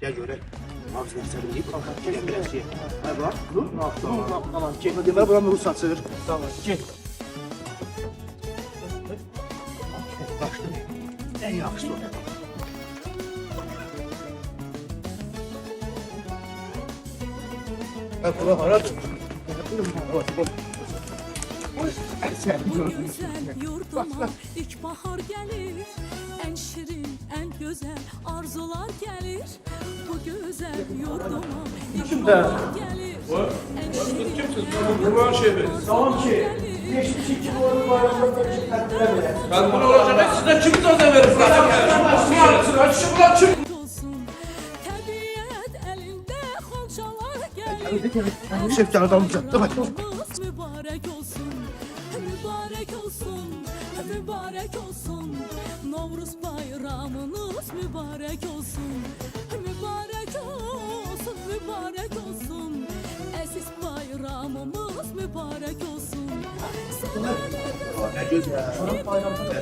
Gel görək. Ağzını içəlim deyib, qalxaq, biraz şey. Hə, bax, dur, tamam. Deməli, buram rus açır. Tamam, get. Qaçdı. Ən yaxşısı o. Hə, bura haradır? Güzel yurduma ilk bahar gelir, en şirin, en güzel arzular gelir. Bu güzel yurduma ilk bahar gelir, en şirin, Kurban şebi. Tamam ki, geçmiş 2 yılın bayramında böyle şey takdirler bile. Ben bunu olacak. Size kim söze verir? Açıkla çık. olsun. Tabiat elinde xonçalar gelir. Şefkar adam uzattı, bak. Bayramımız mübarek olsun, mübarek olsun, mübarek olsun. Novruz bayramınız mübarek olsun, mübarek olsun, mübarek olsun. Aziz bayramımız mübarek olsun. Ne güzel.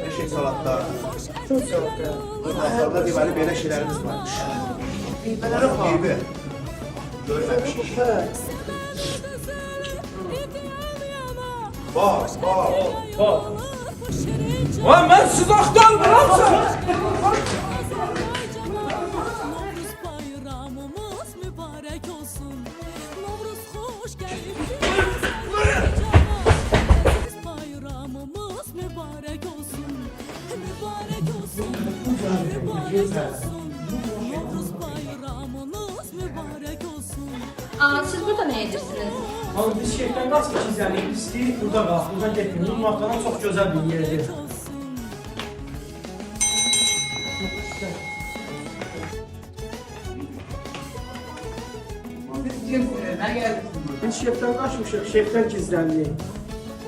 Ne şey salatlar. Burada deməli belə şeylərimiz varmış. Meyvə. Görməmişik. Bak. Lan ben sizi aktarmıyorum sen. Novruz bayramımız mübarek olsun. Novruz hoş geldin. Aziz bayramımız mübarek olsun. Mübarek olsun. Mübarek olsun. Novruz bayramınız mübarek olsun. Aa, siz burada ne edirsiniz? Ama biz şehirden kaçmışız yani, biz istəyik burada qalaq, buradan getmiyoruz. Makana çok güzel bir yerdir. Biz şeften kaçmışıq, şeften gizləndik.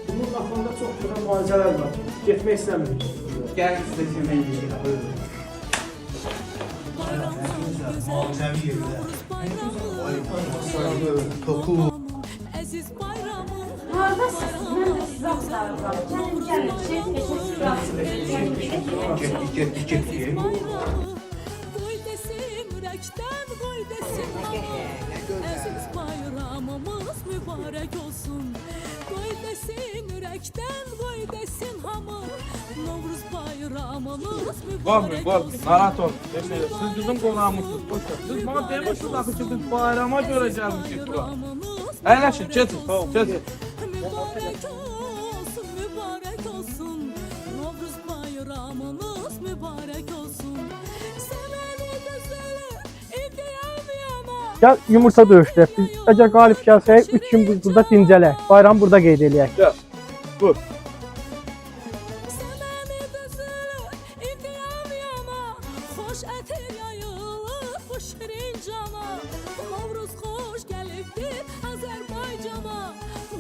Bunun kafamda çok güzel müalicələr var. Getmək istəmirik. Gel size yemeği yiyelim. Buyurun. Muazevi yerdə. Toku. Aziz bayramım. Haradasınız? Ben de sizi aktarırım. Gelin, şef Getdik. Koy desin ürəkdən, koy desin hamı. Aziz bayramımız mübarek olsun. Koy desin ürəkdən, koy desin hamı. Novruz bayramımız Var mübarek var. olsun. Narahat ol. Siz bizim konağımızsınız. Siz bana demişsiniz akı ki biz bayrama göre gelmişik bura. Əyləşin, keçin. Keçin. Mübarek olsun, mübarek olsun. Novruz bayramınız mübarek olsun. Seveni gözeli, evdiyem yana. Gel yumurta döyüşlər. Biz əgər qalib gəlsək 3 gün biz burada dincələk. Bayram burada qeyd eləyək. Gel. Buyur. Seveni gözeli, evdiyem yana. Hoş ətir yayılır bu şirin cana. Novruz xoş gəlibdir Azərbaycana.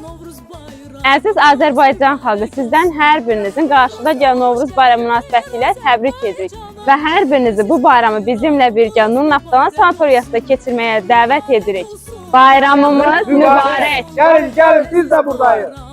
Novruz bayramı. Əziz Azərbaycan xalqı, sizdən hər birinizin qarşıda gələn Novruz bayramı münasibətilə təbrik edirik və hər birinizi bu bayramı bizimlə birgə Nun Naftana sanatoriyasında keçirməyə dəvət edirik. Bayramımız mübarək. Gəlin, biz də buradayıq.